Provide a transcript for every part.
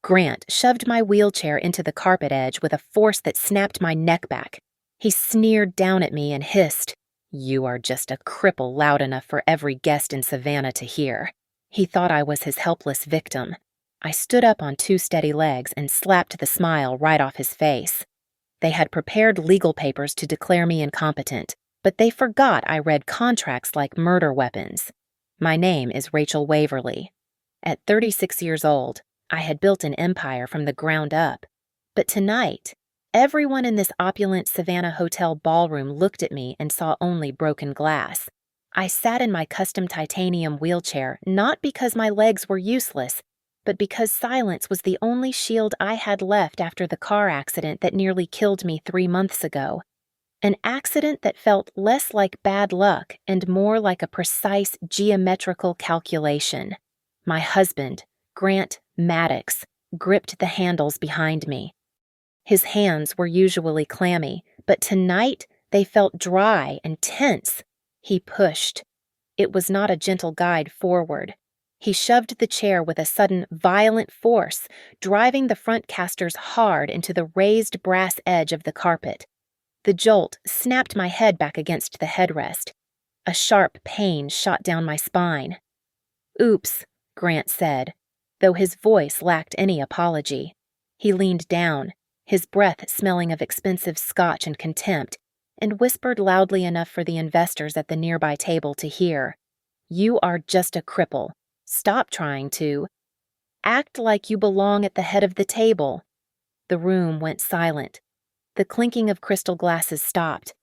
Grant shoved my wheelchair into the carpet edge with a force that snapped my neck back. He sneered down at me and hissed, "You are just a cripple loud enough for every guest in Savannah to hear." He thought I was his helpless victim. I stood up on two steady legs and slapped the smile right off his face. They had prepared legal papers to declare me incompetent, but they forgot I read contracts like murder weapons. My name is Rachel Waverly. At 36 years old, I had built an empire from the ground up. But tonight, everyone in this opulent Savannah hotel ballroom looked at me and saw only broken glass. I sat in my custom titanium wheelchair not because my legs were useless, but because silence was the only shield I had left after the car accident that nearly killed me 3 months ago. An accident that felt less like bad luck and more like a precise geometrical calculation. My husband, Grant Maddox, gripped the handles behind me. His hands were usually clammy, but tonight they felt dry and tense. He pushed. It was not a gentle guide forward. He shoved the chair with a sudden, violent force, driving the front casters hard into the raised brass edge of the carpet. The jolt snapped my head back against the headrest. A sharp pain shot down my spine. "Oops," Grant said, though his voice lacked any apology. He leaned down, his breath smelling of expensive scotch and contempt, and whispered loudly enough for the investors at the nearby table to hear. "You are just a cripple. Stop trying to. Act like you belong at the head of the table." The room went silent. The clinking of crystal glasses stopped.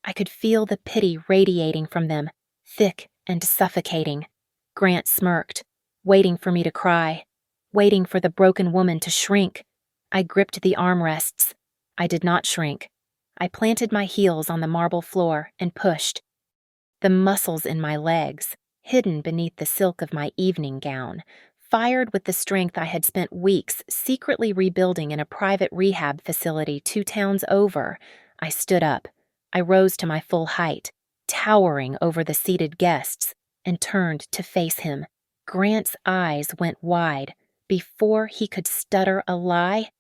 I could feel the pity radiating from them, thick and suffocating. Grant smirked, waiting for me to cry, waiting for the broken woman to shrink. I gripped the armrests. I did not shrink. I planted my heels on the marble floor and pushed. The muscles in my legs, hidden beneath the silk of my evening gown, fired with the strength I had spent weeks secretly rebuilding in a private rehab facility 2 towns over. I stood up. I rose to my full height, towering over the seated guests, and turned to face him. Grant's eyes went wide. Before he could stutter a lie,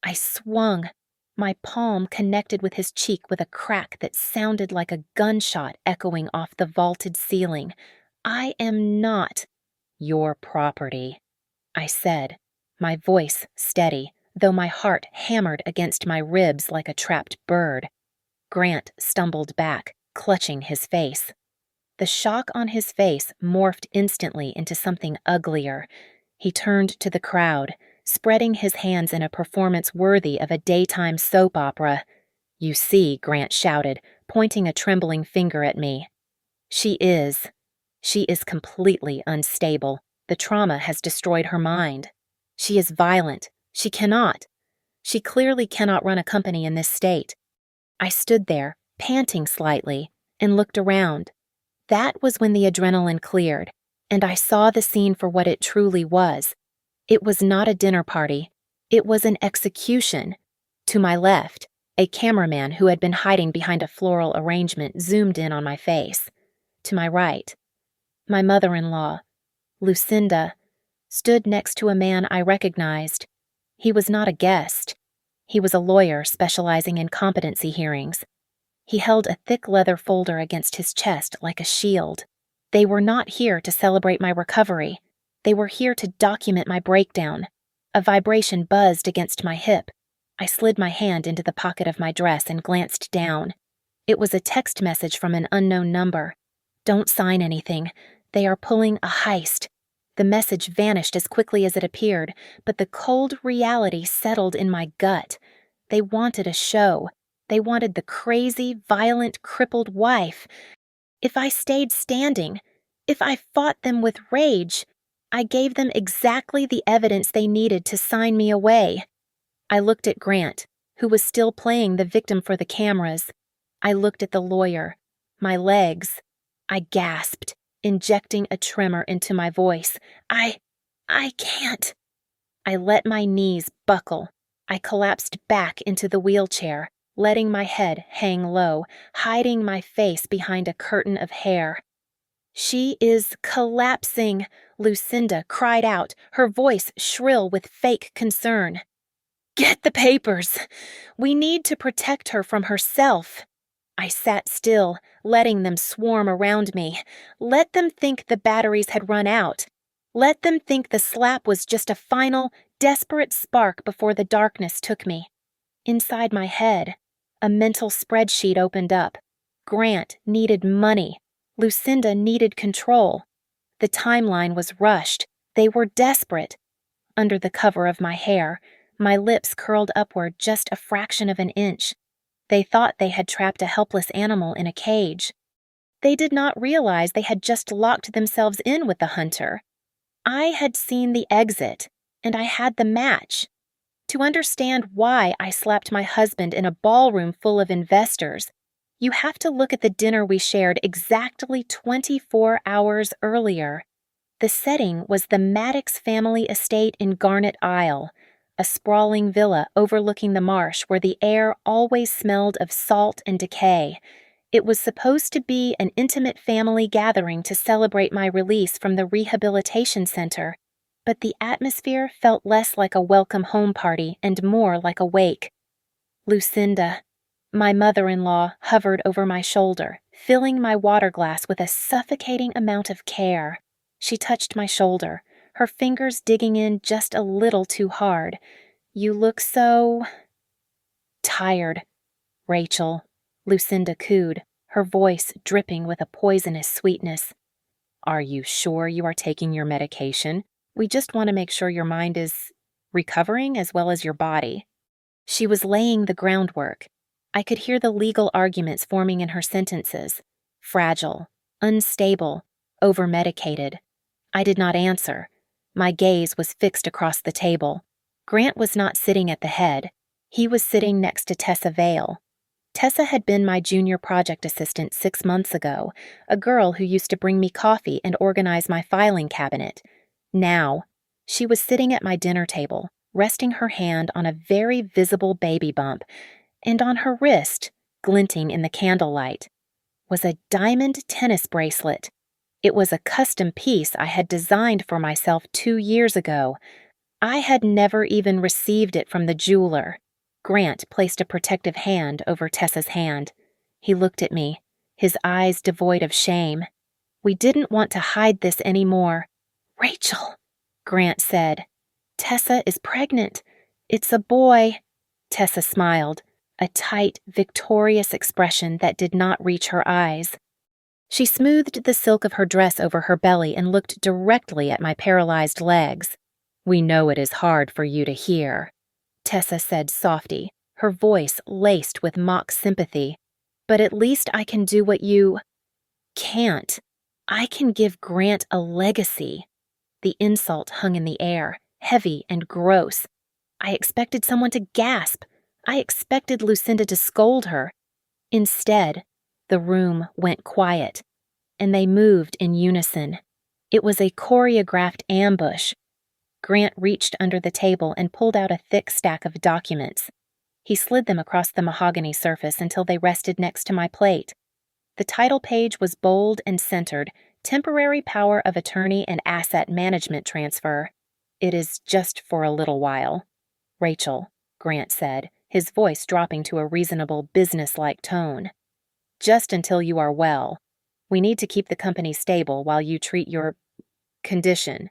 I swung. My palm connected with his cheek with a crack that sounded like a gunshot echoing off the vaulted ceiling. "I am not your property," I said, my voice steady, though my heart hammered against my ribs like a trapped bird. Grant stumbled back, clutching his face. The shock on his face morphed instantly into something uglier. He turned to the crowd, spreading his hands in a performance worthy of a daytime soap opera. "You see," Grant shouted, pointing a trembling finger at me. She is completely unstable. The trauma has destroyed her mind. She is violent. She clearly cannot run a company in this state." I stood there, panting slightly, and looked around. That was when the adrenaline cleared, and I saw the scene for what it truly was. It was not a dinner party. It was an execution. To my left, a cameraman who had been hiding behind a floral arrangement zoomed in on my face. To my right, my mother-in-law, Lucinda, stood next to a man I recognized. He was not a guest. He was a lawyer specializing in competency hearings. He held a thick leather folder against his chest like a shield. They were not here to celebrate my recovery. They were here to document my breakdown. A vibration buzzed against my hip. I slid my hand into the pocket of my dress and glanced down. It was a text message from an unknown number. "Don't sign anything. They are pulling a heist." The message vanished as quickly as it appeared, but the cold reality settled in my gut. They wanted a show. They wanted the crazy, violent, crippled wife. If I stayed standing, if I fought them with rage, I gave them exactly the evidence they needed to sign me away. I looked at Grant, who was still playing the victim for the cameras. I looked at the lawyer. My legs. I gasped, injecting a tremor into my voice. I can't. I let my knees buckle. I collapsed back into the wheelchair, letting my head hang low, hiding my face behind a curtain of hair. She is collapsing, Lucinda cried out, her voice shrill with fake concern. Get the papers. We need to protect her from herself. I sat still, letting them swarm around me. Let them think the batteries had run out. Let them think the slap was just a final, desperate spark before the darkness took me. Inside my head, a mental spreadsheet opened up. Grant needed money. Lucinda needed control. The timeline was rushed. They were desperate. Under the cover of my hair, my lips curled upward just a fraction of an inch. They thought they had trapped a helpless animal in a cage. They did not realize they had just locked themselves in with the hunter. I had seen the exit, and I had the match. To understand why I slapped my husband in a ballroom full of investors, you have to look at the dinner we shared exactly 24 hours earlier. The setting was the Maddox family estate in Garnet Isle, a sprawling villa overlooking the marsh where the air always smelled of salt and decay. It was supposed to be an intimate family gathering to celebrate my release from the rehabilitation center, but the atmosphere felt less like a welcome home party and more like a wake. Lucinda, my mother-in-law, hovered over my shoulder, filling my water glass with a suffocating amount of care. She touched my shoulder, her fingers digging in just a little too hard. You look so tired, Rachel, Lucinda cooed, her voice dripping with a poisonous sweetness. Are you sure you are taking your medication? We just want to make sure your mind is recovering as well as your body. She was laying the groundwork. I could hear the legal arguments forming in her sentences. Fragile, unstable, over-medicated. I did not answer. My gaze was fixed across the table. Grant was not sitting at the head. He was sitting next to Tessa Vale. Tessa had been my junior project assistant 6 months ago, a girl who used to bring me coffee and organize my filing cabinet. Now, she was sitting at my dinner table, resting her hand on a very visible baby bump, and on her wrist, glinting in the candlelight, was a diamond tennis bracelet. It was a custom piece I had designed for myself 2 years ago. I had never even received it from the jeweler. Grant placed a protective hand over Tessa's hand. He looked at me, his eyes devoid of shame. We didn't want to hide this anymore. Rachel, Grant said. Tessa is pregnant. It's a boy. Tessa smiled, a tight, victorious expression that did not reach her eyes. She smoothed the silk of her dress over her belly and looked directly at my paralyzed legs. We know it is hard for you to hear, Tessa said softly, her voice laced with mock sympathy. But at least I can do what you can't. I can give Grant a legacy. The insult hung in the air, heavy and gross. I expected someone to gasp. I expected Lucinda to scold her. Instead, the room went quiet, and they moved in unison. It was a choreographed ambush. Grant reached under the table and pulled out a thick stack of documents. He slid them across the mahogany surface until they rested next to my plate. The title page was bold and centered, Temporary Power of Attorney and Asset Management Transfer. It is just for a little while. Rachel, Grant said, his voice dropping to a reasonable, business-like tone. Just until you are well. We need to keep the company stable while you treat your condition.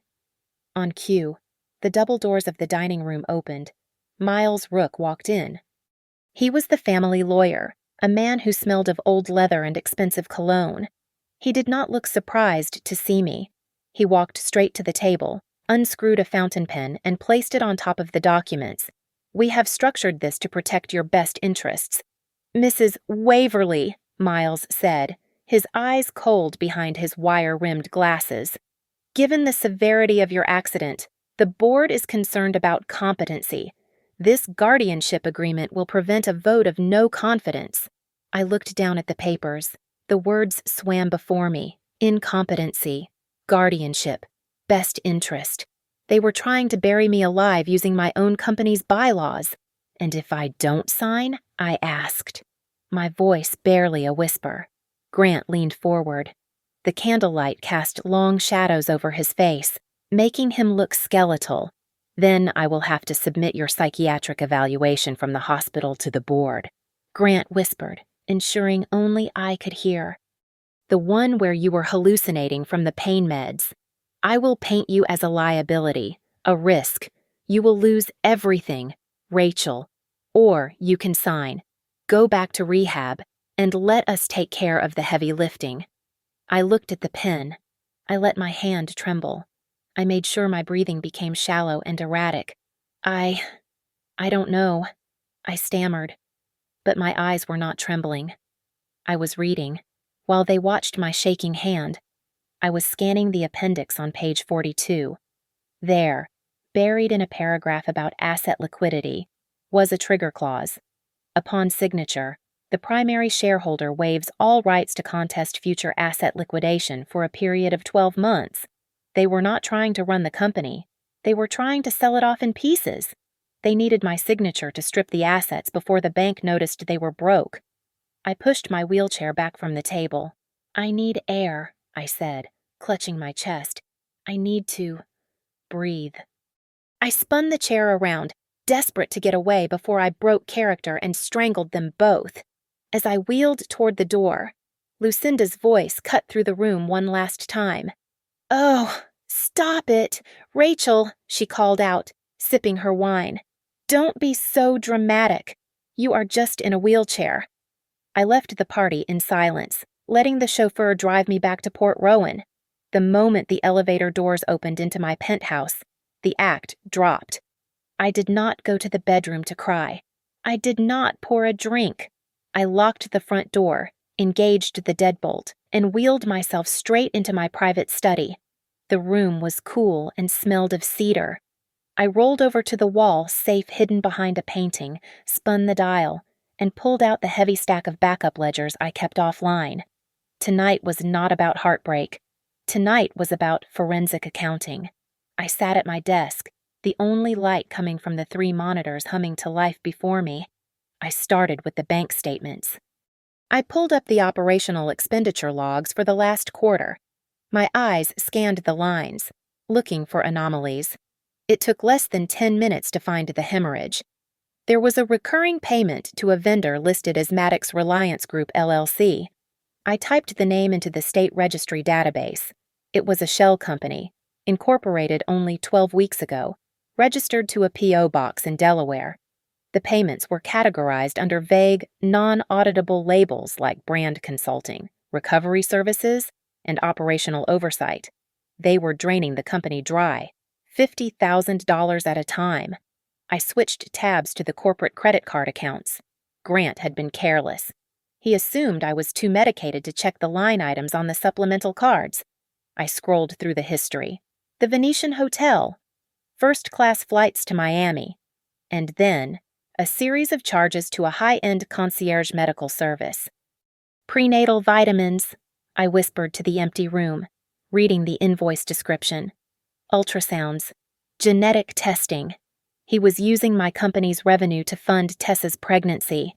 On cue, the double doors of the dining room opened. Miles Rook walked in. He was the family lawyer, a man who smelled of old leather and expensive cologne. He did not look surprised to see me. He walked straight to the table, unscrewed a fountain pen, and placed it on top of the documents. We have structured this to protect your best interests. Mrs. Waverly, Miles said, his eyes cold behind his wire-rimmed glasses. Given the severity of your accident, the board is concerned about competency. This guardianship agreement will prevent a vote of no confidence. I looked down at the papers. The words swam before me. Incompetency, guardianship, best interest. They were trying to bury me alive using my own company's bylaws. And if I don't sign? I asked. My voice barely a whisper. Grant leaned forward. The candlelight cast long shadows over his face, making him look skeletal. Then I will have to submit your psychiatric evaluation from the hospital to the board, Grant whispered, ensuring only I could hear. The one where you were hallucinating from the pain meds. I will paint you as a liability, a risk. You will lose everything, Rachel. Or you can sign, go back to rehab, and let us take care of the heavy lifting. I looked at the pen. I let my hand tremble. I made sure my breathing became shallow and erratic. I don't know, I stammered. But my eyes were not trembling. I was reading. While they watched my shaking hand, I was scanning the appendix on page 42. There, buried in a paragraph about asset liquidity, was a trigger clause. Upon signature, the primary shareholder waives all rights to contest future asset liquidation for a period of 12 months. They were not trying to run the company. They were trying to sell it off in pieces. They needed my signature to strip the assets before the bank noticed they were broke. I pushed my wheelchair back from the table. I need air, I said, clutching my chest. I need to breathe. I spun the chair around, desperate to get away before I broke character and strangled them both. As I wheeled toward the door, Lucinda's voice cut through the room one last time. "Oh, stop it, Rachel," she called out, sipping her wine. "Don't be so dramatic. You are just in a wheelchair." I left the party in silence, letting the chauffeur drive me back to Port Rowan. The moment the elevator doors opened into my penthouse, the act dropped. I did not go to the bedroom to cry. I did not pour a drink. I locked the front door, engaged the deadbolt, and wheeled myself straight into my private study. The room was cool and smelled of cedar. I rolled over to the wall, safe hidden behind a painting, spun the dial, and pulled out the heavy stack of backup ledgers I kept offline. Tonight was not about heartbreak. Tonight was about forensic accounting. I sat at my desk, the only light coming from the 3 monitors humming to life before me. I started with the bank statements. I pulled up the operational expenditure logs for the last quarter. My eyes scanned the lines, looking for anomalies. It took less than 10 minutes to find the hemorrhage. There was a recurring payment to a vendor listed as Maddox Reliance Group, LLC. I typed the name into the state registry database. It was a shell company, incorporated only 12 weeks ago, registered to a P.O. box in Delaware. The payments were categorized under vague, non-auditable labels like brand consulting, recovery services, and operational oversight. They were draining the company dry, $50,000 at a time. I switched tabs to the corporate credit card accounts. Grant had been careless. He assumed I was too medicated to check the line items on the supplemental cards. I scrolled through the history. The Venetian Hotel, first-class flights to Miami, and then a series of charges to a high-end concierge medical service. Prenatal vitamins, I whispered to the empty room, reading the invoice description. Ultrasounds, genetic testing. He was using my company's revenue to fund Tessa's pregnancy.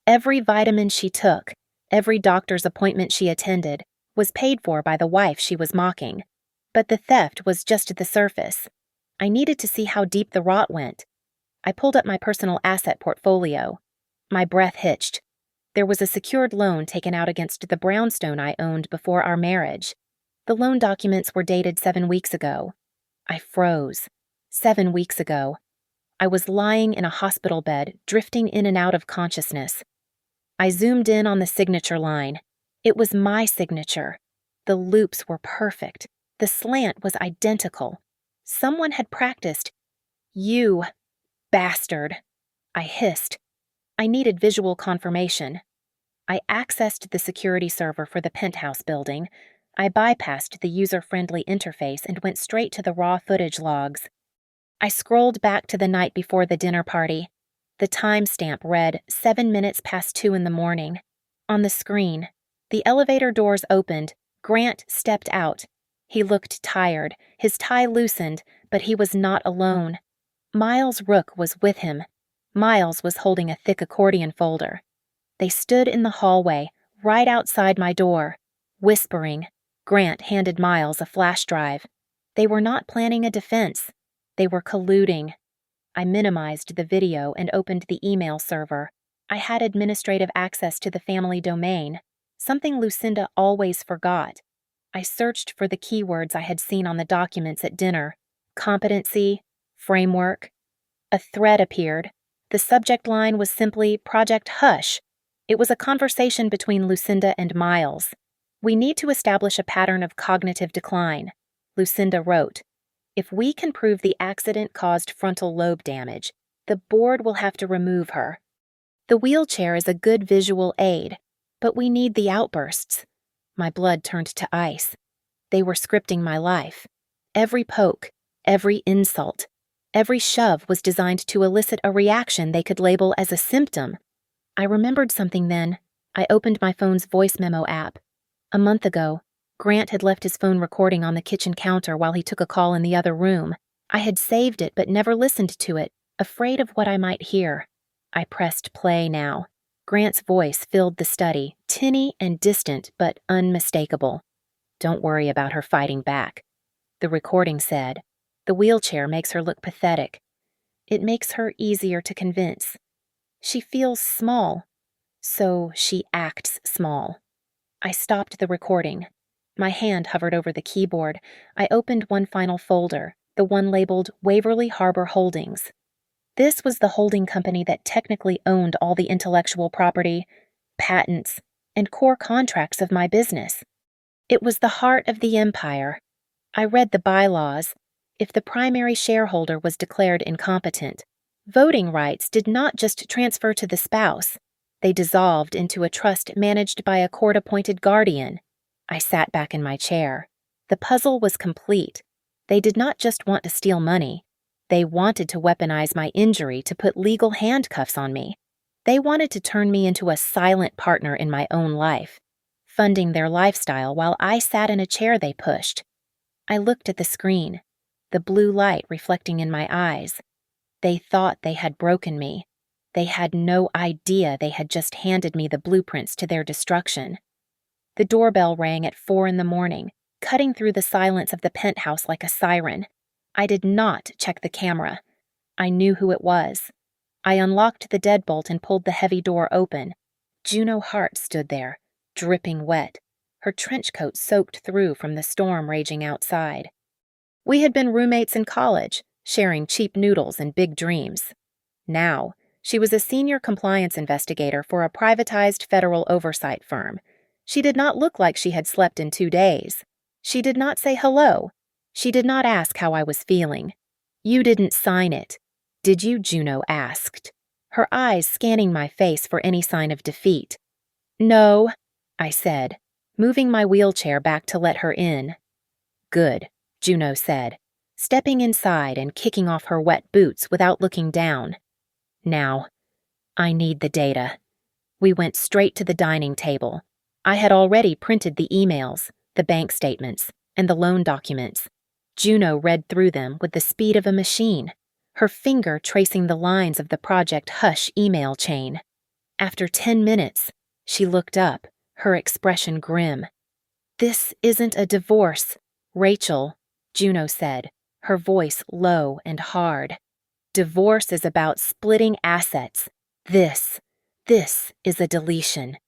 Every vitamin she took, every doctor's appointment she attended, was paid for by the wife she was mocking. But the theft was just at the surface. I needed to see how deep the rot went. I pulled up my personal asset portfolio. My breath hitched. There was a secured loan taken out against the brownstone I owned before our marriage. The loan documents were dated 7 weeks ago. I froze. 7 weeks ago. I was lying in a hospital bed, drifting in and out of consciousness. I zoomed in on the signature line. It was my signature. The loops were perfect. The slant was identical. Someone had practiced. "You bastard," I hissed. I needed visual confirmation. I accessed the security server for the penthouse building. I bypassed the user-friendly interface and went straight to the raw footage logs. I scrolled back to the night before the dinner party. The timestamp read 7 minutes past 2 in the morning. On the screen, the elevator doors opened. Grant stepped out. He looked tired, his tie loosened, but he was not alone. Miles Rook was with him. Miles was holding a thick accordion folder. They stood in the hallway, right outside my door, whispering. Grant handed Miles a flash drive. They were not planning a defense. They were colluding. I minimized the video and opened the email server. I had administrative access to the family domain, something Lucinda always forgot. I searched for the keywords I had seen on the documents at dinner: competency, framework. A thread appeared. The subject line was simply Project Hush. It was a conversation between Lucinda and Miles. "We need to establish a pattern of cognitive decline," Lucinda wrote. "If we can prove the accident caused frontal lobe damage, the board will have to remove her. The wheelchair is a good visual aid, but we need the outbursts." My blood turned to ice. They were scripting my life. Every poke, every insult, every shove was designed to elicit a reaction they could label as a symptom. I remembered something then. I opened my phone's voice memo app. A month ago, Grant had left his phone recording on the kitchen counter while he took a call in the other room. I had saved it but never listened to it, afraid of what I might hear. I pressed play now. Grant's voice filled the study, tinny and distant but unmistakable. "Don't worry about her fighting back." The recording said, "The wheelchair makes her look pathetic. It makes her easier to convince. She feels small, so she acts small." I stopped the recording. My hand hovered over the keyboard. I opened one final folder, the one labeled Waverly Harbor Holdings. This was the holding company that technically owned all the intellectual property, patents, and core contracts of my business. It was the heart of the empire. I read the bylaws. If the primary shareholder was declared incompetent, voting rights did not just transfer to the spouse. They dissolved into a trust managed by a court-appointed guardian. I sat back in my chair. The puzzle was complete. They did not just want to steal money. They wanted to weaponize my injury to put legal handcuffs on me. They wanted to turn me into a silent partner in my own life, funding their lifestyle while I sat in a chair they pushed. I looked at the screen, the blue light reflecting in my eyes. They thought they had broken me. They had no idea they had just handed me the blueprints to their destruction. The doorbell rang at 4 a.m, cutting through the silence of the penthouse like a siren. I did not check the camera. I knew who it was. I unlocked the deadbolt and pulled the heavy door open. Juno Hart stood there, dripping wet, her trench coat soaked through from the storm raging outside. We had been roommates in college, sharing cheap noodles and big dreams. Now, she was a senior compliance investigator for a privatized federal oversight firm. She did not look like she had slept in 2 days. She did not say hello. She did not ask how I was feeling. "You didn't sign it, did you?" Juno asked, her eyes scanning my face for any sign of defeat. "No," I said, moving my wheelchair back to let her in. "Good," Juno said, stepping inside and kicking off her wet boots without looking down. "Now, I need the data." We went straight to the dining table. I had already printed the emails, the bank statements, and the loan documents. Juno read through them with the speed of a machine, her finger tracing the lines of the Project Hush email chain. After 10 minutes, she looked up, her expression grim. "This isn't a divorce, Rachel," Juno said, her voice low and hard. "Divorce is about splitting assets. This is a deletion.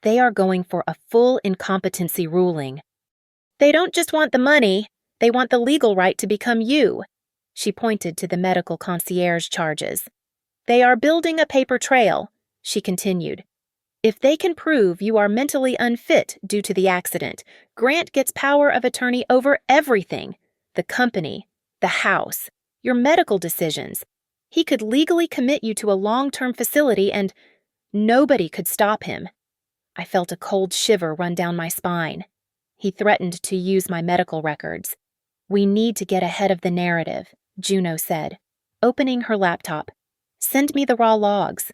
They are going for a full incompetency ruling. They don't just want the money. They want the legal right to become you." She pointed to the medical concierge charges. "They are building a paper trail," she continued. "If they can prove you are mentally unfit due to the accident, Grant gets power of attorney over everything: the company, the house, your medical decisions. He could legally commit you to a long-term facility and nobody could stop him." I felt a cold shiver run down my spine. He threatened to use my medical records. "We need to get ahead of the narrative," Juno said, opening her laptop. "Send me the raw logs,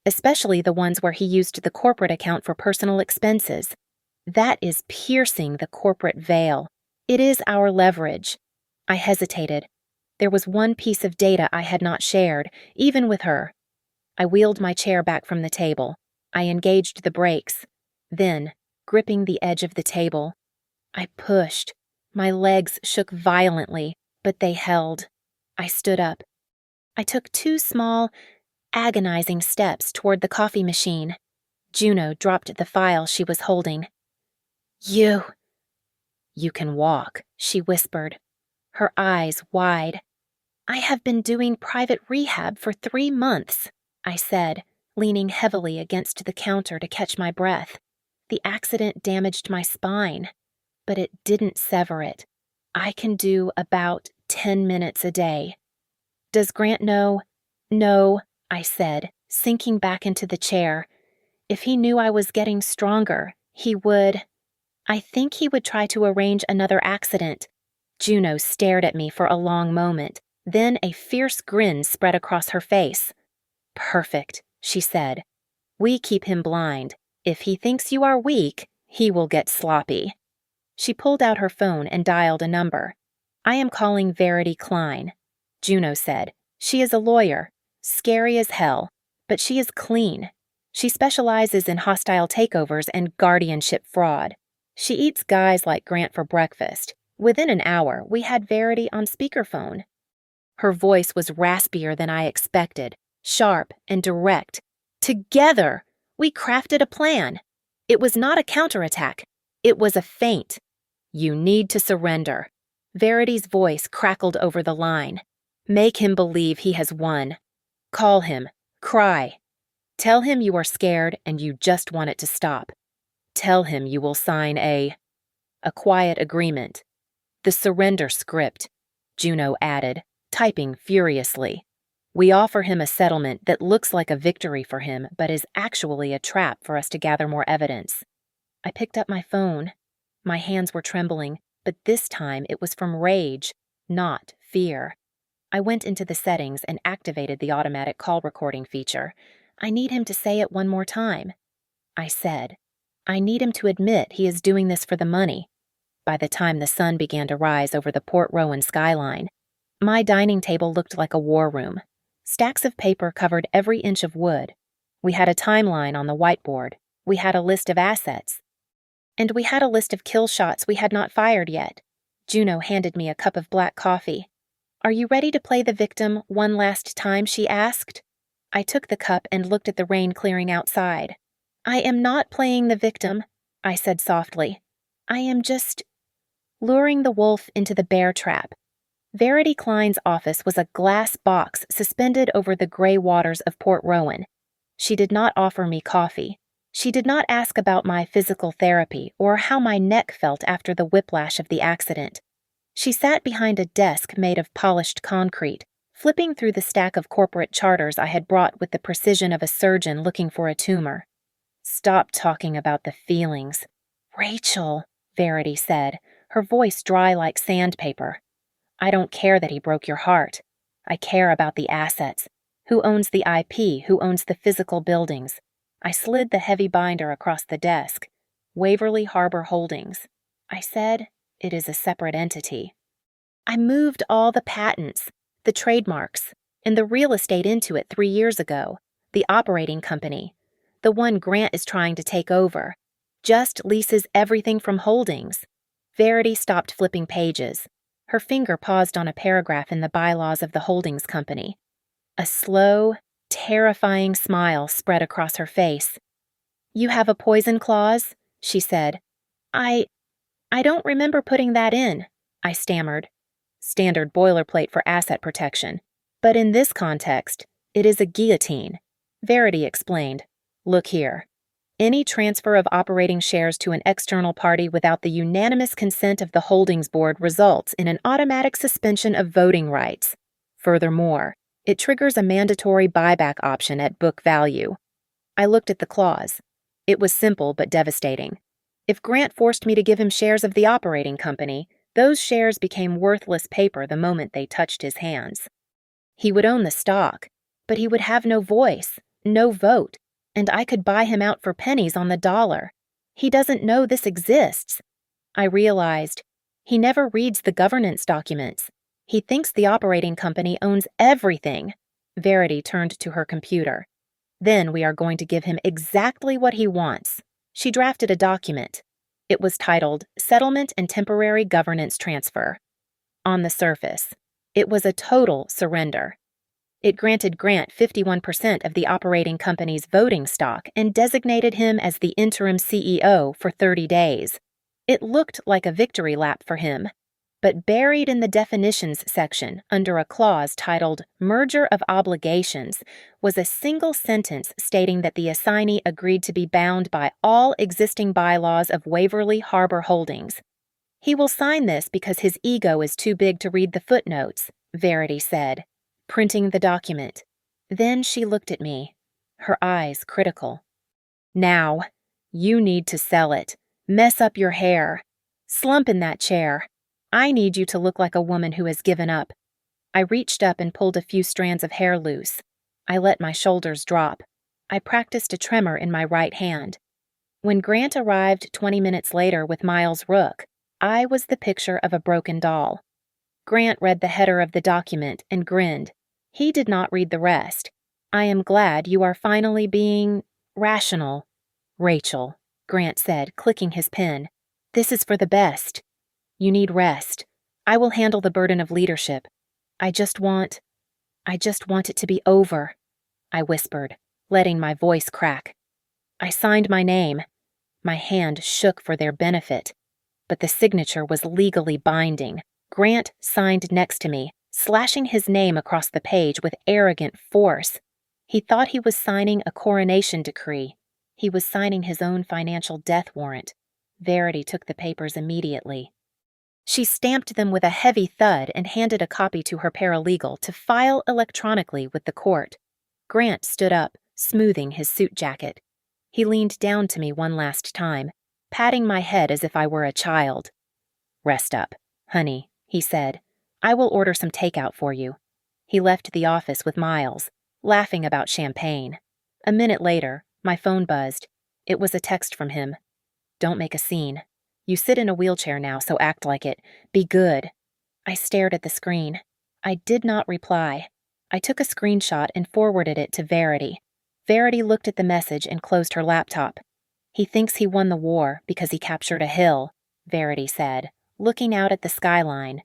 especially the ones where he used the corporate account for personal expenses. That is piercing the corporate veil. It is our leverage." I hesitated. There was one piece of data I had not shared, even with her. I wheeled my chair back from the table. I engaged the brakes. Then, gripping the edge of the table, I pushed. My legs shook violently, but they held. I stood up. I took 2 small, agonizing steps toward the coffee machine. Juno dropped the file she was holding. You can walk, she whispered, her eyes wide. I have been doing private rehab for 3 months, I said, leaning heavily against the counter to catch my breath. The accident damaged my spine, but it didn't sever it. I can do about 10 minutes a day. Does Grant know? No, I said, sinking back into the chair. If he knew I was getting stronger, he would. I think he would try to arrange another accident. Juno stared at me for a long moment. Then a fierce grin spread across her face. Perfect, she said. We keep him blind. If he thinks you are weak, he will get sloppy. She pulled out her phone and dialed a number. I am calling Verity Klein. Juno said. She is a lawyer. Scary as hell, but she is clean. She specializes in hostile takeovers and guardianship fraud. She eats guys like Grant for breakfast. Within an hour, we had Verity on speakerphone. Her voice was raspier than I expected, sharp and direct. Together, we crafted a plan. It was not a counterattack. It was a feint. You need to surrender. Verity's voice crackled over the line. Make him believe he has won. Call him. Cry. Tell him you are scared and you just want it to stop. Tell him you will sign a quiet agreement. The surrender script, Juno added, typing furiously. We offer him a settlement that looks like a victory for him, but is actually a trap for us to gather more evidence. I picked up my phone. My hands were trembling, but this time it was from rage, not fear. I went into the settings and activated the automatic call recording feature. I need him to say it one more time. I said, I need him to admit he is doing this for the money. By the time the sun began to rise over the Port Rowan skyline, my dining table looked like a war room. Stacks of paper covered every inch of wood. We had a timeline on the whiteboard. We had a list of assets. And we had a list of kill shots we had not fired yet. Juno handed me a cup of black coffee. Are you ready to play the victim one last time, she asked. I took the cup and looked at the rain clearing outside. I am not playing the victim, I said softly. I am just luring the wolf into the bear trap. Verity Klein's office was a glass box suspended over the gray waters of Port Rowan. She did not offer me coffee. She did not ask about my physical therapy or how my neck felt after the whiplash of the accident. She sat behind a desk made of polished concrete, flipping through the stack of corporate charters I had brought with the precision of a surgeon looking for a tumor. Stop talking about the feelings. Rachel, Verity said, her voice dry like sandpaper. I don't care that he broke your heart. I care about the assets. Who owns the IP? Who owns the physical buildings? I slid the heavy binder across the desk. Waverly Harbor Holdings. I said, it is a separate entity. I moved all the patents, the trademarks, and the real estate into it 3 years ago. The operating company, the one Grant is trying to take over, just leases everything from Holdings. Verity stopped flipping pages. Her finger paused on a paragraph in the bylaws of the Holdings company. A slow, terrifying smile spread across her face. You have a poison clause? She said. I don't remember putting that in, I stammered. Standard boilerplate for asset protection. But in this context, it is a guillotine. Verity explained. Look here. Any transfer of operating shares to an external party without the unanimous consent of the Holdings Board results in an automatic suspension of voting rights. Furthermore, it triggers a mandatory buyback option at book value. I looked at the clause. It was simple but devastating. If Grant forced me to give him shares of the operating company, those shares became worthless paper the moment they touched his hands. He would own the stock, but he would have no voice, no vote, and I could buy him out for pennies on the dollar. He doesn't know this exists. I realized he never reads the governance documents. He thinks the operating company owns everything. Verity turned to her computer. Then we are going to give him exactly what he wants. She drafted a document. It was titled Settlement and Temporary Governance Transfer. On the surface, it was a total surrender. It granted Grant 51% of the operating company's voting stock and designated him as the interim CEO for 30 days. It looked like a victory lap for him, but buried in the definitions section under a clause titled Merger of Obligations was a single sentence stating that the assignee agreed to be bound by all existing bylaws of Waverly Harbor Holdings. He will sign this because his ego is too big to read the footnotes, Verity said, printing the document. Then she looked at me, her eyes critical. Now, you need to sell it. Mess up your hair. Slump in that chair. I need you to look like a woman who has given up. I reached up and pulled a few strands of hair loose. I let my shoulders drop. I practiced a tremor in my right hand. When Grant arrived 20 minutes later with Miles Rook, I was the picture of a broken doll. Grant read the header of the document and grinned. He did not read the rest. I am glad you are finally being rational. Rachel, Grant said, clicking his pen. This is for the best. You need rest. I will handle the burden of leadership. I just want it to be over, I whispered, letting my voice crack. I signed my name. My hand shook for their benefit, but the signature was legally binding. Grant signed next to me, slashing his name across the page with arrogant force. He thought he was signing a coronation decree. He was signing his own financial death warrant. Verity took the papers immediately. She stamped them with a heavy thud and handed a copy to her paralegal to file electronically with the court. Grant stood up, smoothing his suit jacket. He leaned down to me one last time, patting my head as if I were a child. Rest up, honey, he said. I will order some takeout for you. He left the office with Miles, laughing about champagne. A minute later, my phone buzzed. It was a text from him. Don't make a scene. You sit in a wheelchair now, so act like it. Be good. I stared at the screen. I did not reply. I took a screenshot and forwarded it to Verity. Verity looked at the message and closed her laptop. He thinks he won the war because he captured a hill, Verity said, looking out at the skyline.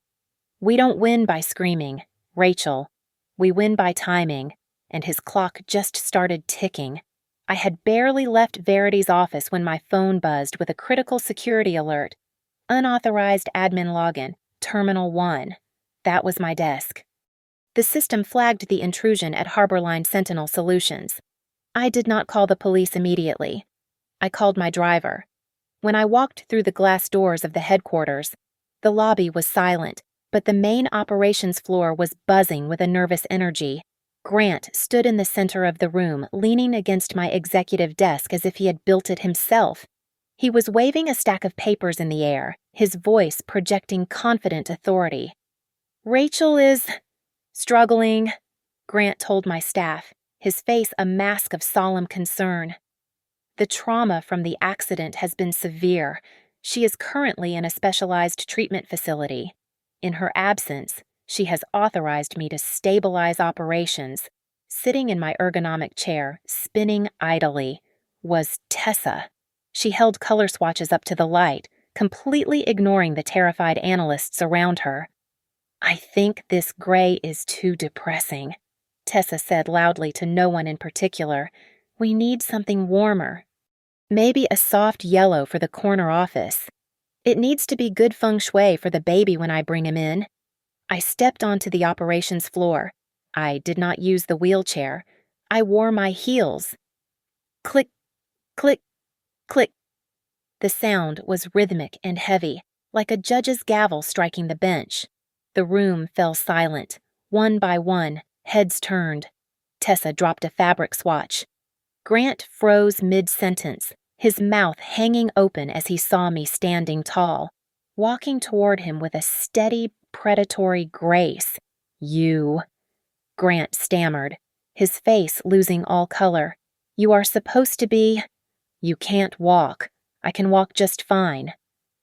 We don't win by screaming, Rachel. We win by timing, and his clock just started ticking. I had barely left Verity's office when my phone buzzed with a critical security alert. Unauthorized admin login, Terminal 1. That was my desk. The system flagged the intrusion at Harborline Sentinel Solutions. I did not call the police immediately. I called my driver. When I walked through the glass doors of the headquarters, the lobby was silent, but the main operations floor was buzzing with a nervous energy. Grant stood in the center of the room, leaning against my executive desk as if he had built it himself. He was waving a stack of papers in the air, his voice projecting confident authority. Rachel is struggling, Grant told my staff, his face a mask of solemn concern. The trauma from the accident has been severe. She is currently in a specialized treatment facility. In her absence, she has authorized me to stabilize operations. Sitting in my ergonomic chair, spinning idly, was Tessa. She held color swatches up to the light, completely ignoring the terrified analysts around her. I think this gray is too depressing, Tessa said loudly to no one in particular. We need something warmer. Maybe a soft yellow for the corner office. It needs to be good feng shui for the baby when I bring him in. I stepped onto the operations floor. I did not use the wheelchair. I wore my heels. Click, click, click. The sound was rhythmic and heavy, like a judge's gavel striking the bench. The room fell silent. One by one, heads turned. Tessa dropped a fabric swatch. Grant froze mid-sentence, his mouth hanging open as he saw me standing tall, walking toward him with a steady, predatory grace. You, Grant stammered, his face losing all color. You are supposed to be. You can't walk. I can walk just fine.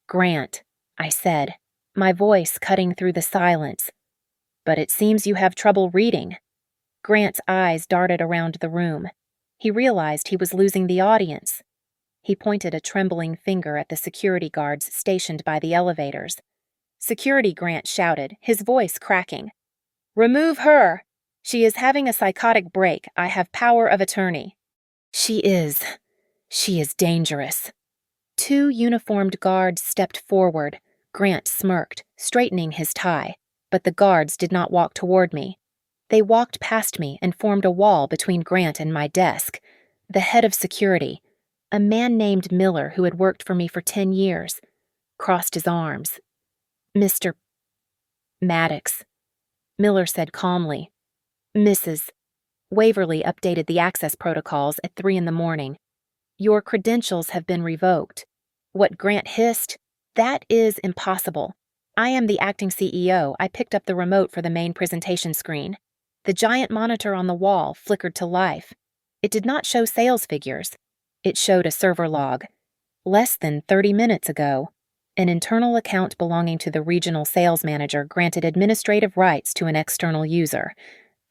Grant, I said, my voice cutting through the silence. But it seems you have trouble reading. Grant's eyes darted around the room. He realized he was losing the audience. He pointed a trembling finger at the security guards stationed by the elevators. "Security," Grant shouted, his voice cracking. "Remove her! She is having a psychotic break. I have power of attorney." She is dangerous." 2 uniformed guards stepped forward. Grant smirked, straightening his tie, but the guards did not walk toward me. They walked past me and formed a wall between Grant and my desk. The head of security, a man named Miller who had worked for me for 10 years, crossed his arms. "Mr. Maddox," Miller said calmly. "Mrs. Waverly updated the access protocols at 3 in the morning. Your credentials have been revoked." What Grant hissed, "That is impossible. I am the acting CEO. I picked up the remote for the main presentation screen." The giant monitor on the wall flickered to life. It did not show sales figures. It showed a server log. Less than 30 minutes ago, an internal account belonging to the regional sales manager granted administrative rights to an external user.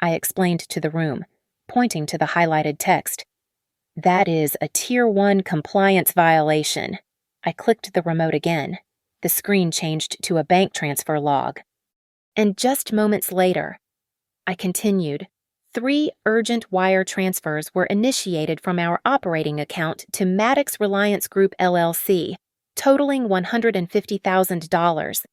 I explained to the room, pointing to the highlighted text. "That is a Tier 1 compliance violation." I clicked the remote again. The screen changed to a bank transfer log. And just moments later, I continued, 3 urgent wire transfers were initiated from our operating account to Maddox Reliance Group LLC, totaling $150,000.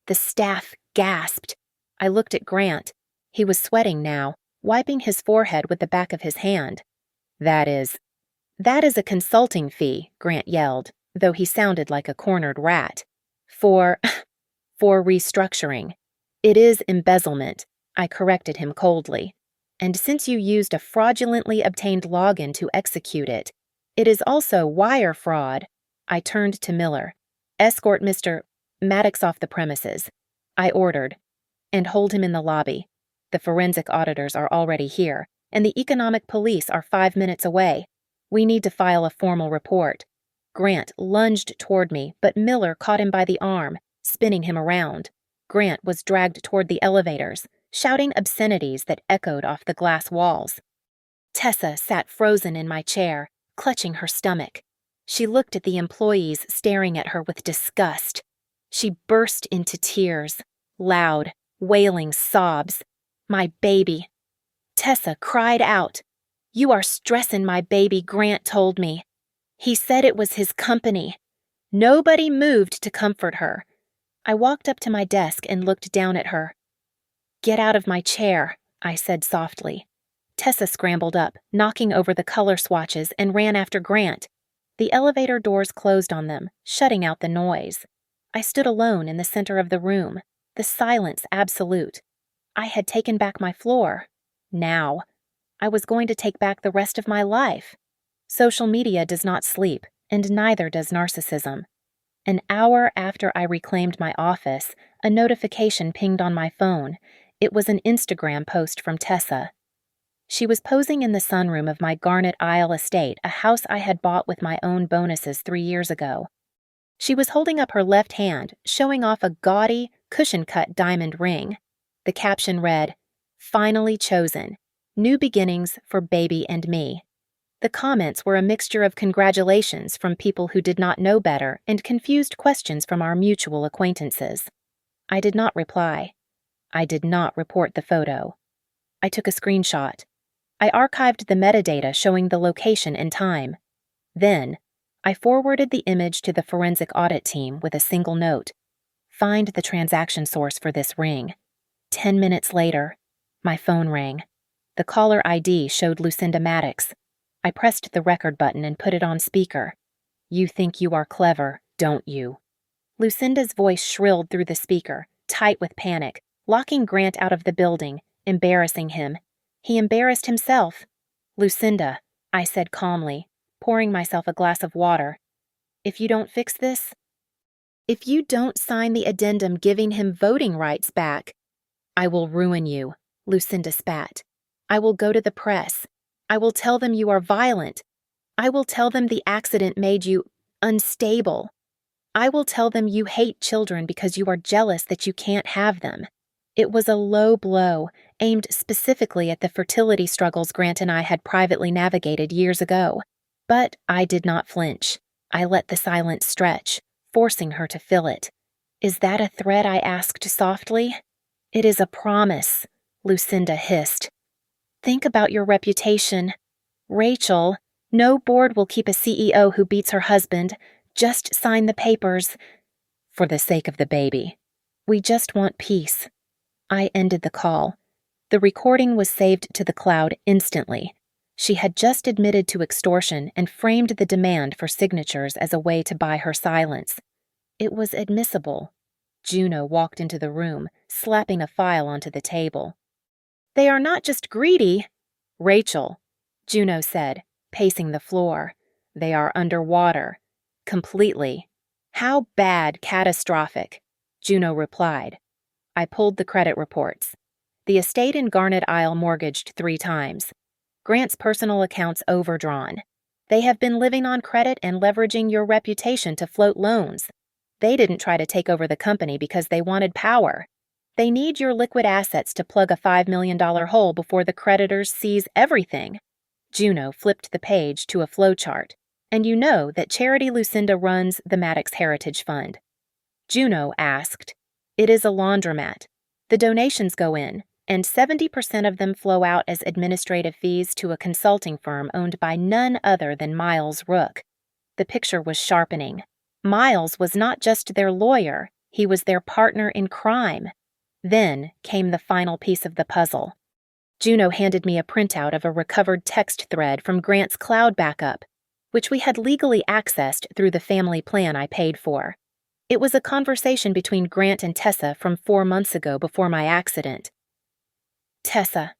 The staff gasped. I looked at Grant. He was sweating now, wiping his forehead with the back of his hand. That is a consulting fee," Grant yelled, though he sounded like a cornered rat. For restructuring. It is embezzlement," I corrected him coldly. "And since you used a fraudulently obtained login to execute it, it is also wire fraud." I turned to Miller. "Escort Mr. Maddox off the premises," I ordered, "and hold him in the lobby. The forensic auditors are already here, and the economic police are 5 minutes away. We need to file a formal report." Grant lunged toward me, but Miller caught him by the arm, spinning him around. Grant was dragged toward the elevators, shouting obscenities that echoed off the glass walls. Tessa sat frozen in my chair, clutching her stomach. She looked at the employees staring at her with disgust. She burst into tears, loud, wailing sobs. "My baby." Tessa cried out. "You are stressin' my baby," Grant told me. He said it was his company. Nobody moved to comfort her. I walked up to my desk and looked down at her. "Get out of my chair," I said softly. Tessa scrambled up, knocking over the color swatches, and ran after Grant. The elevator doors closed on them, shutting out the noise. I stood alone in the center of the room, the silence absolute. I had taken back my floor. Now, I was going to take back the rest of my life. Social media does not sleep, and neither does narcissism. An hour after I reclaimed my office, a notification pinged on my phone. It was an Instagram post from Tessa. She was posing in the sunroom of my Garnet Isle estate, a house I had bought with my own bonuses 3 years ago. She was holding up her left hand, showing off a gaudy, cushion-cut diamond ring. The caption read, "Finally chosen. New beginnings for baby and me." The comments were a mixture of congratulations from people who did not know better and confused questions from our mutual acquaintances. I did not reply. I did not report the photo. I took a screenshot. I archived the metadata showing the location and time. Then, I forwarded the image to the forensic audit team with a single note. Find the transaction source for this ring. 10 minutes later, my phone rang. The caller ID showed Lucinda Maddox. I pressed the record button and put it on speaker. "You think you are clever, don't you?" Lucinda's voice shrilled through the speaker, tight with panic, locking Grant out of the building, embarrassing him. He embarrassed himself. "Lucinda," I said calmly, pouring myself a glass of water. "If you don't fix this, if you don't sign the addendum giving him voting rights back, I will ruin you," Lucinda spat. "I will go to the press. I will tell them you are violent. I will tell them the accident made you unstable. I will tell them you hate children because you are jealous that you can't have them." It was a low blow, aimed specifically at the fertility struggles Grant and I had privately navigated years ago. But I did not flinch. I let the silence stretch, forcing her to fill it. Is that a threat? I asked softly. It is a promise, Lucinda hissed. Think about your reputation. Rachel, no board will keep a CEO who beats her husband. Just sign the papers. For the sake of the baby. We just want peace. I ended the call. The recording was saved to the cloud instantly. She had just admitted to extortion and framed the demand for signatures as a way to buy her silence. It was admissible. Juno walked into the room, slapping a file onto the table. They are not just greedy. Rachel, Juno said, pacing the floor. They are underwater. Completely. How bad? Catastrophic, Juno replied. I pulled the credit reports. The estate in Garnet Isle mortgaged 3 times. Grant's personal accounts overdrawn. They have been living on credit and leveraging your reputation to float loans. They didn't try to take over the company because they wanted power. They need your liquid assets to plug a $5 million hole before the creditors seize everything. Juno flipped the page to a flowchart. And you know that Charity Lucinda runs the Maddox Heritage Fund. Juno asked, It is a laundromat. The donations go in, and 70% of them flow out as administrative fees to a consulting firm owned by none other than Miles Rook. The picture was sharpening. Miles was not just their lawyer, he was their partner in crime. Then came the final piece of the puzzle. Juno handed me a printout of a recovered text thread from Grant's cloud backup, which we had legally accessed through the family plan I paid for. It was a conversation between Grant and Tessa from 4 months ago before my accident. Tessa,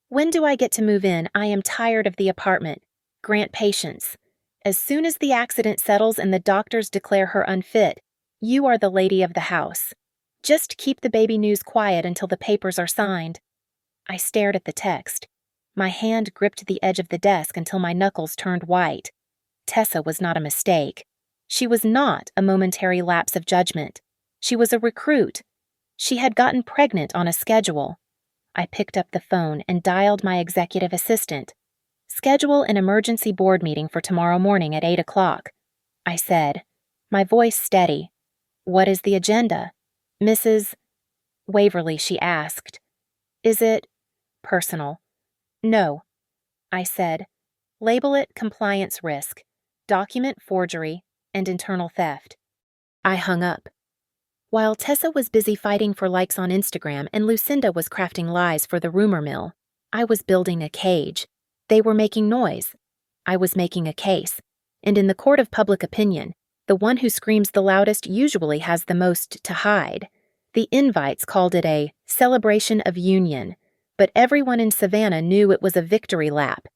when do I get to move in? I am tired of the apartment. Grant patience. As soon as the accident settles and the doctors declare her unfit, you are the lady of the house. Just keep the baby news quiet until the papers are signed. I stared at the text. My hand gripped the edge of the desk until my knuckles turned white. Tessa was not a mistake. She was not a momentary lapse of judgment. She was a recruit. She had gotten pregnant on a schedule. I picked up the phone and dialed my executive assistant. Schedule an emergency board meeting for tomorrow morning at 8 o'clock. I said, my voice steady. What is the agenda? Mrs. Waverly, she asked. Is it personal? No, I said. Label it compliance risk, document forgery, and internal theft. I hung up. While Tessa was busy fighting for likes on Instagram and Lucinda was crafting lies for the rumor mill, I was building a cage. They were making noise. I was making a case. And in the court of public opinion, the one who screams the loudest usually has the most to hide. The invites called it a celebration of union, but everyone in Savannah knew it was a victory lap.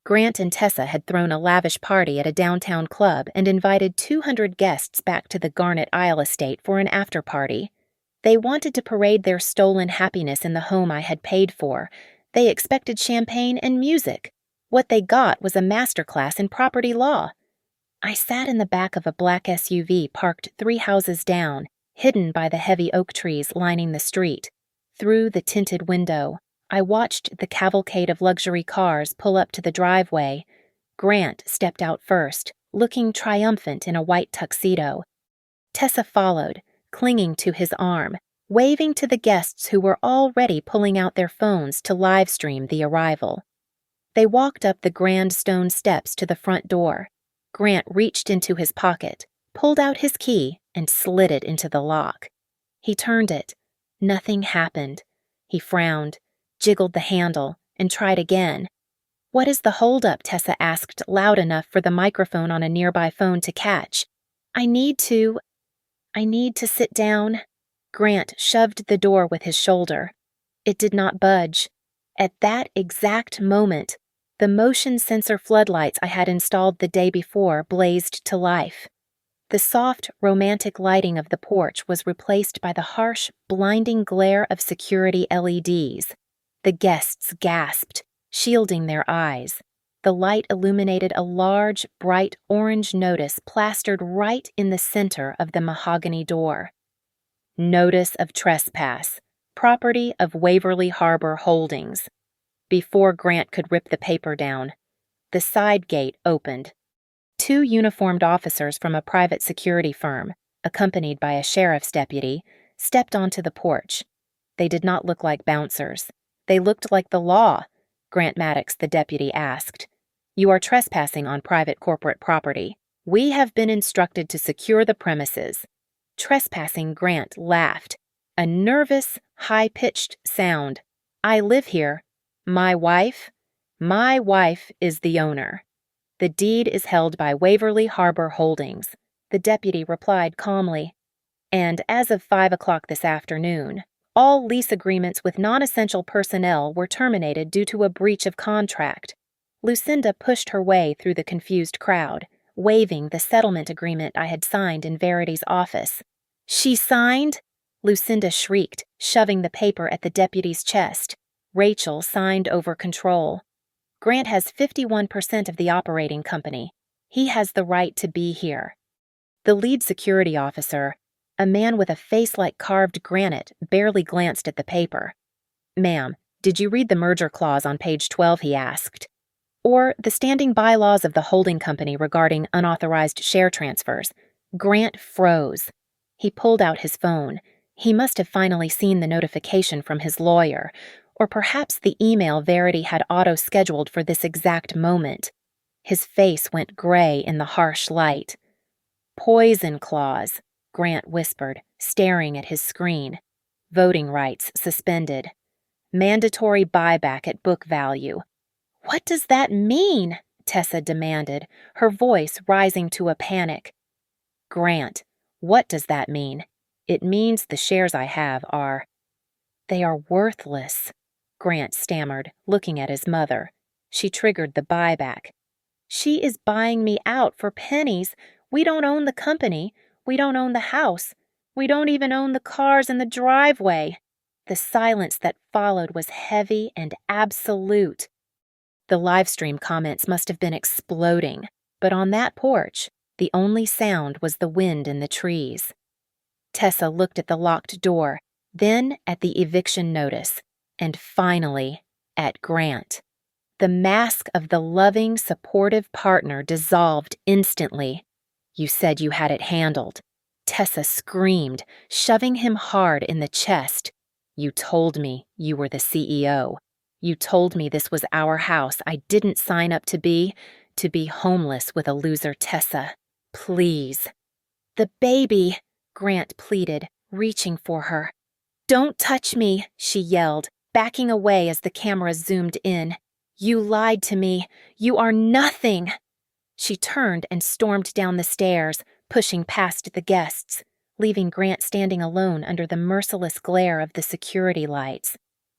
Grant and Tessa had thrown a lavish party at a downtown club and invited 200 guests back to the Garnet Isle estate for an after-party. They wanted to parade their stolen happiness in the home I had paid for. They expected champagne and music. What they got was a masterclass in property law. I sat in the back of a black SUV parked 3 houses down, hidden by the heavy oak trees lining the street. Through the tinted window, I watched the cavalcade of luxury cars pull up to the driveway. Grant stepped out first, looking triumphant in a white tuxedo. Tessa followed, clinging to his arm, waving to the guests who were already pulling out their phones to live stream the arrival. They walked up the grand stone steps to the front door. Grant reached into his pocket, pulled out his key, and slid it into the lock. He turned it. Nothing happened. He frowned, jiggled the handle, and tried again. What is the holdup? Tessa asked loud enough for the microphone on a nearby phone to catch. I need to sit down. Grant shoved the door with his shoulder. It did not budge. At that exact moment, the motion sensor floodlights I had installed the day before blazed to life. The soft, romantic lighting of the porch was replaced by the harsh, blinding glare of security LEDs. The guests gasped, shielding their eyes. The light illuminated a large, bright orange notice plastered right in the center of the mahogany door. Notice of trespass. Property of Waverly Harbor Holdings. Before Grant could rip the paper down, the side gate opened. Two uniformed officers from a private security firm, accompanied by a sheriff's deputy, stepped onto the porch. They did not look like bouncers. They looked like the law, Grant Maddox, the deputy, asked. You are trespassing on private corporate property. We have been instructed to secure the premises. Trespassing, Grant laughed. A nervous, high-pitched sound. I live here. My wife? My wife is the owner. The deed is held by Waverly Harbor Holdings, the deputy replied calmly. And as of 5 o'clock this afternoon, all lease agreements with non-essential personnel were terminated due to a breach of contract. Lucinda pushed her way through the confused crowd, waving the settlement agreement I had signed in Verity's office. She signed? Lucinda shrieked, shoving the paper at the deputy's chest. Rachel signed over control. Grant has 51% of the operating company. He has the right to be here. The lead security officer, a man with a face like carved granite, barely glanced at the paper. Ma'am, did you read the merger clause on page 12, he asked. Or the standing bylaws of the holding company regarding unauthorized share transfers? Grant froze. He pulled out his phone. He must have finally seen the notification from his lawyer, or perhaps the email Verity had auto-scheduled for this exact moment. His face went gray in the harsh light. Poison clause, Grant whispered, staring at his screen. Voting rights suspended. Mandatory buyback at book value. What does that mean? Tessa demanded, her voice rising to a panic. Grant, what does that mean? It means the shares I have are... They are worthless, Grant stammered, looking at his mother. She triggered the buyback. She is buying me out for pennies. We don't own the company. We don't own the house. We don't even own the cars in the driveway. The silence that followed was heavy and absolute. The livestream comments must have been exploding, but on that porch, the only sound was the wind in the trees. Tessa looked at the locked door, then at the eviction notice, and finally at Grant. The mask of the loving, supportive partner dissolved instantly. You said you had it handled. Tessa screamed, shoving him hard in the chest. You told me you were the CEO. You told me this was our house I didn't sign up to be homeless with a loser Tessa. Please. The baby, Grant pleaded, reaching for her. Don't touch me, she yelled, backing away as the camera zoomed in. You lied to me. You are nothing. She turned and stormed down the stairs, pushing past the guests, leaving Grant standing alone under the merciless glare of the security lights.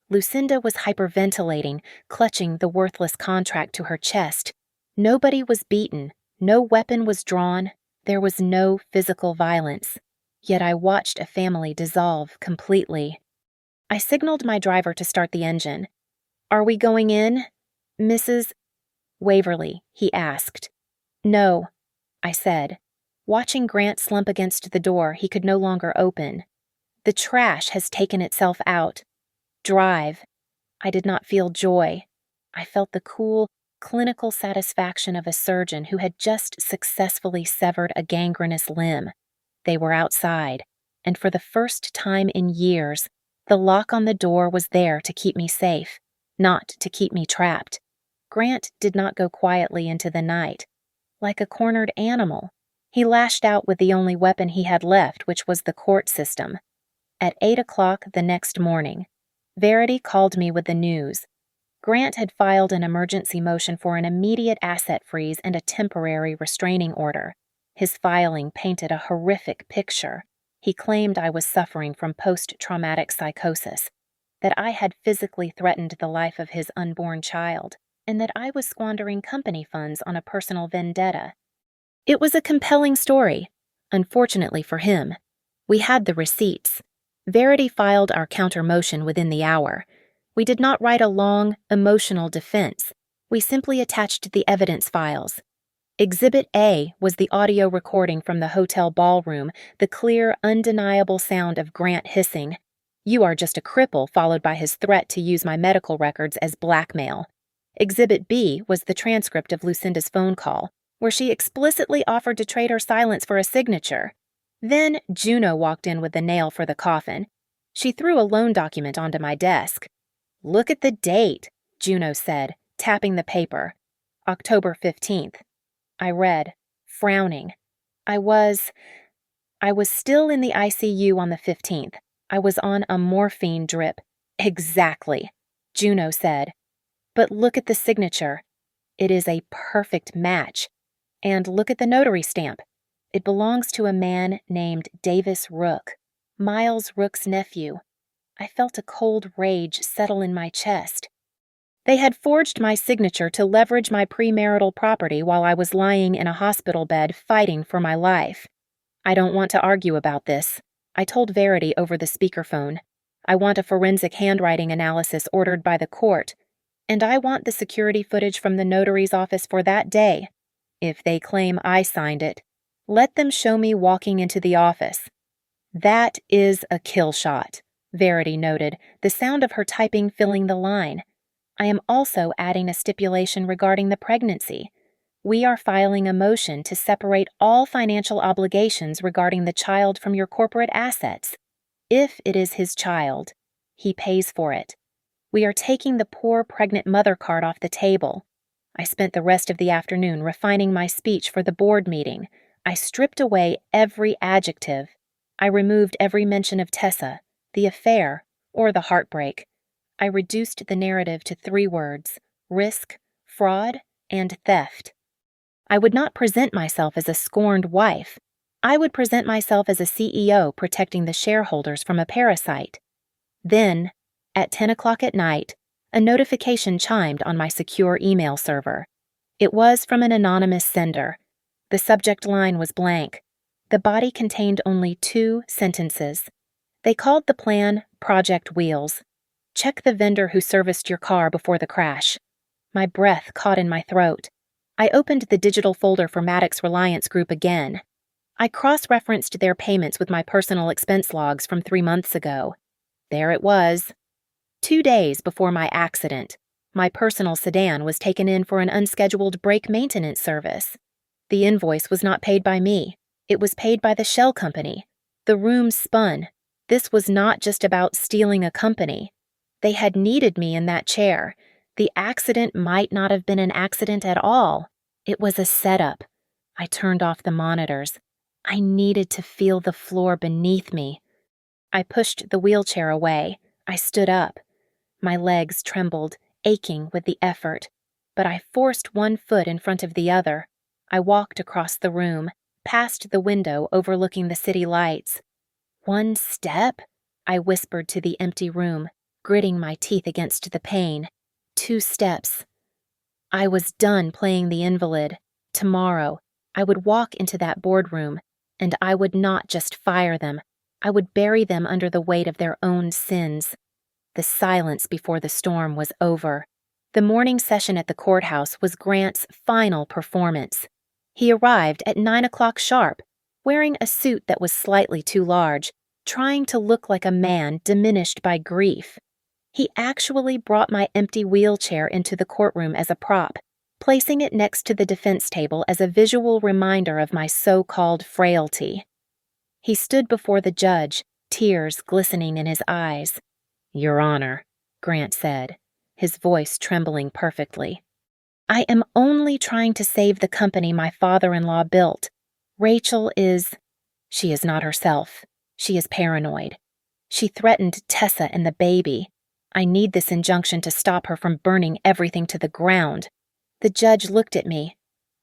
Lucinda was hyperventilating, clutching the worthless contract to her chest. Nobody was beaten. No weapon was drawn. There was no physical violence. Yet I watched a family dissolve completely. I signaled my driver to start the engine. Are we going in, Mrs. Waverly? He asked. No, I said. Watching Grant slump against the door he could no longer open. The trash has taken itself out. Drive. I did not feel joy. I felt the cool, clinical satisfaction of a surgeon who had just successfully severed a gangrenous limb. They were outside, and for the first time in years, the lock on the door was there to keep me safe, not to keep me trapped. Grant did not go quietly into the night. Like a cornered animal, he lashed out with the only weapon he had left, which was the court system. At 8 o'clock the next morning, Verity called me with the news. Grant had filed an emergency motion for an immediate asset freeze and a temporary restraining order. His filing painted a horrific picture. He claimed I was suffering from post-traumatic psychosis, that I had physically threatened the life of his unborn child, and that I was squandering company funds on a personal vendetta. It was a compelling story. Unfortunately for him, we had the receipts. Verity filed our counter-motion within the hour. We did not write a long, emotional defense. We simply attached the evidence files. Exhibit A was the audio recording from the hotel ballroom, the clear, undeniable sound of Grant hissing, "You are just a cripple," followed by his threat to use my medical records as blackmail. Exhibit B was the transcript of Lucinda's phone call, where she explicitly offered to trade her silence for a signature. Then Juno walked in with the nail for the coffin. She threw a loan document onto my desk. "Look at the date," Juno said, tapping the paper. "October 15th. I read, frowning. I was still in the ICU on the 15th. I was on a morphine drip. "Exactly," Juno said. "But look at the signature. It is a perfect match. And look at the notary stamp. It belongs to a man named Davis Rook, Miles Rook's nephew." I felt a cold rage settle in my chest. They had forged my signature to leverage my premarital property while I was lying in a hospital bed fighting for my life. "I don't want to argue about this," I told Verity over the speakerphone. "I want a forensic handwriting analysis ordered by the court, and I want the security footage from the notary's office for that day. If they claim I signed it, let them show me walking into the office." "That is a kill shot," Verity noted, the sound of her typing filling the line. "I am also adding a stipulation regarding the pregnancy. We are filing a motion to separate all financial obligations regarding the child from your corporate assets. If it is his child, he pays for it. We are taking the poor pregnant mother card off the table." I spent the rest of the afternoon refining my speech for the board meeting. I stripped away every adjective. I removed every mention of Tessa, the affair, or the heartbreak. I reduced the narrative to 3 words: risk, fraud, and theft. I would not present myself as a scorned wife. I would present myself as a CEO protecting the shareholders from a parasite. Then, at 10 o'clock at night, a notification chimed on my secure email server. It was from an anonymous sender. The subject line was blank. The body contained only 2 sentences. They called the plan Project Wheels. "Check the vendor who serviced your car before the crash." My breath caught in my throat. I opened the digital folder for Maddox Reliance Group again. I cross-referenced their payments with my personal expense logs from 3 months ago. There it was. 2 days before my accident, my personal sedan was taken in for an unscheduled brake maintenance service. The invoice was not paid by me. It was paid by the shell company. The room spun. This was not just about stealing a company. They had needed me in that chair. The accident might not have been an accident at all. It was a setup. I turned off the monitors. I needed to feel the floor beneath me. I pushed the wheelchair away. I stood up. My legs trembled, aching with the effort, but I forced one foot in front of the other. I walked across the room, past the window overlooking the city lights. "One step," I whispered to the empty room, gritting my teeth against the pain. 2 steps. I was done playing the invalid. Tomorrow, I would walk into that boardroom, and I would not just fire them. I would bury them under the weight of their own sins. The silence before the storm was over. The morning session at the courthouse was Grant's final performance. He arrived at 9 o'clock sharp, wearing a suit that was slightly too large, trying to look like a man diminished by grief. He actually brought my empty wheelchair into the courtroom as a prop, placing it next to the defense table as a visual reminder of my so-called frailty. He stood before the judge, tears glistening in his eyes. "Your Honor," Grant said, his voice trembling perfectly. "I am only trying to save the company my father-in-law built. Rachel she is not herself. She is paranoid. She threatened Tessa and the baby. I need this injunction to stop her from burning everything to the ground." The judge looked at me.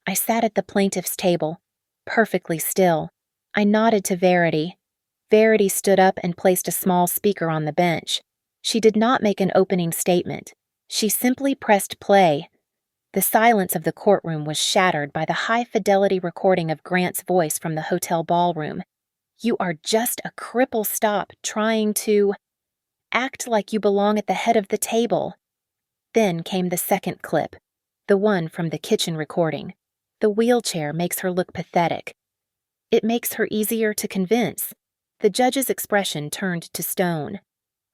I sat at the plaintiff's table, perfectly still. I nodded to Verity. Verity stood up and placed a small speaker on the bench. She did not make an opening statement. She simply pressed play. The silence of the courtroom was shattered by the high-fidelity recording of Grant's voice from the hotel ballroom. "You are just a cripple stop trying to act like you belong at the head of the table." Then came the second clip, the one from the kitchen recording. The wheelchair makes her look pathetic. It makes her easier to convince. The judge's expression turned to stone.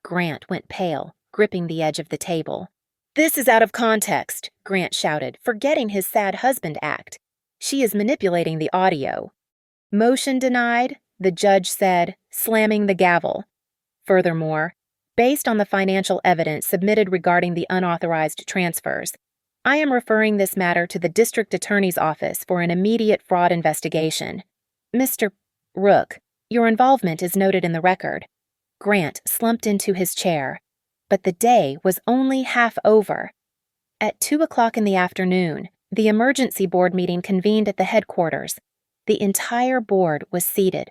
Grant went pale, gripping the edge of the table. "This is out of context," Grant shouted, forgetting his sad husband act. She is manipulating the audio. Motion denied, the judge said, slamming the gavel. Furthermore, based on the financial evidence submitted regarding the unauthorized transfers, I am referring this matter to the district attorney's office for an immediate fraud investigation. Mr. Rook, your involvement is noted in the record. Grant slumped into his chair, but the day was only half over. At 2:00 in the afternoon, the emergency board meeting convened at the headquarters. The entire board was seated.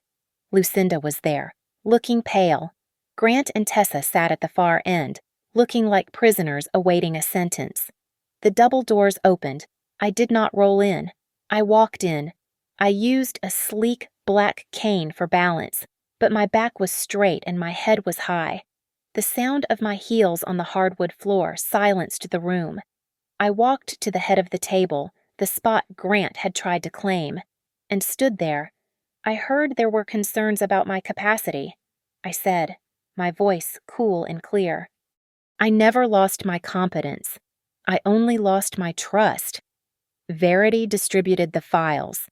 Lucinda was there, looking pale. Grant and Tessa sat at the far end, looking like prisoners awaiting a sentence. The double doors opened. I did not roll in. I walked in. I used a sleek black cane for balance, but my back was straight and my head was high. The sound of my heels on the hardwood floor silenced the room. I walked to the head of the table, the spot Grant had tried to claim, and stood there. I heard there were concerns about my capacity. I said, my voice cool and clear. I never lost my competence. I only lost my trust. Verity distributed the files.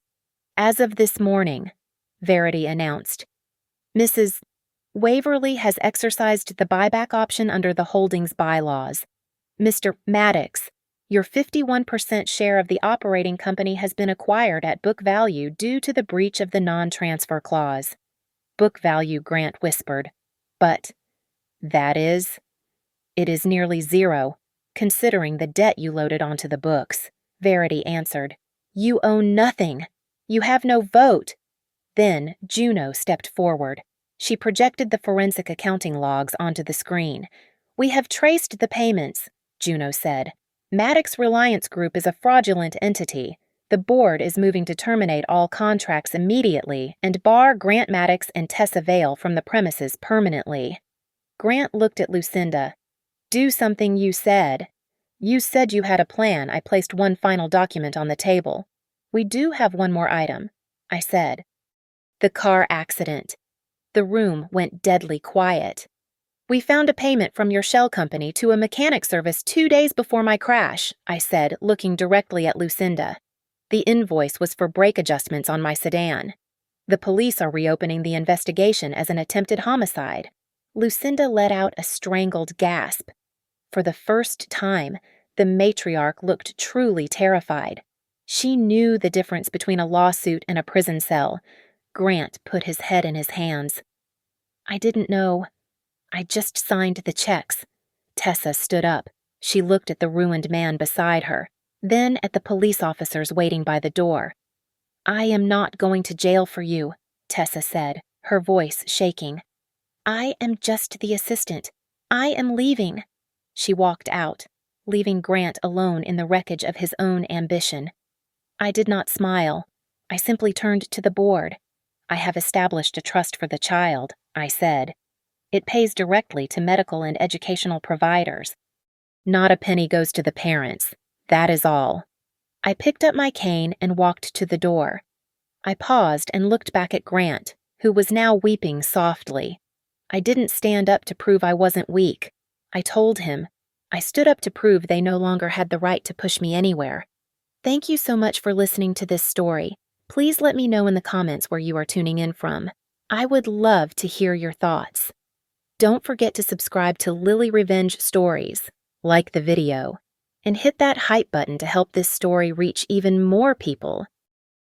As of this morning, Verity announced, Mrs. Waverly has exercised the buyback option under the holdings bylaws. Mr. Maddox, your 51% share of the operating company has been acquired at book value due to the breach of the non-transfer clause. Book value, Grant whispered. But, that is? It is nearly zero, considering the debt you loaded onto the books. Verity answered. You own nothing. You have no vote. Then Juno stepped forward. She projected the forensic accounting logs onto the screen. We have traced the payments, Juno said. Maddox Reliance Group is a fraudulent entity. The board is moving to terminate all contracts immediately and bar Grant Maddox and Tessa Vale from the premises permanently. Grant looked at Lucinda. Do something you said. You said you had a plan. I placed one final document on the table. We do have one more item, I said. The car accident. The room went deadly quiet. We found a payment from your shell company to a mechanic service 2 days before my crash, I said, looking directly at Lucinda. The invoice was for brake adjustments on my sedan. The police are reopening the investigation as an attempted homicide. Lucinda let out a strangled gasp. For the first time, the matriarch looked truly terrified. She knew the difference between a lawsuit and a prison cell. Grant put his head in his hands. I didn't know. I just signed the checks. Tessa stood up. She looked at the ruined man beside her, then at the police officers waiting by the door. I am not going to jail for you, Tessa said, her voice shaking. I am just the assistant. I am leaving. She walked out, leaving Grant alone in the wreckage of his own ambition. I did not smile. I simply turned to the board. I have established a trust for the child, I said. It pays directly to medical and educational providers. Not a penny goes to the parents. That is all. I picked up my cane and walked to the door. I paused and looked back at Grant, who was now weeping softly. I didn't stand up to prove I wasn't weak. I told him. I stood up to prove they no longer had the right to push me anywhere. Thank you so much for listening to this story. Please let me know in the comments where you are tuning in from. I would love to hear your thoughts. Don't forget to subscribe to Lily Revenge Stories, like the video, and hit that hype button to help this story reach even more people.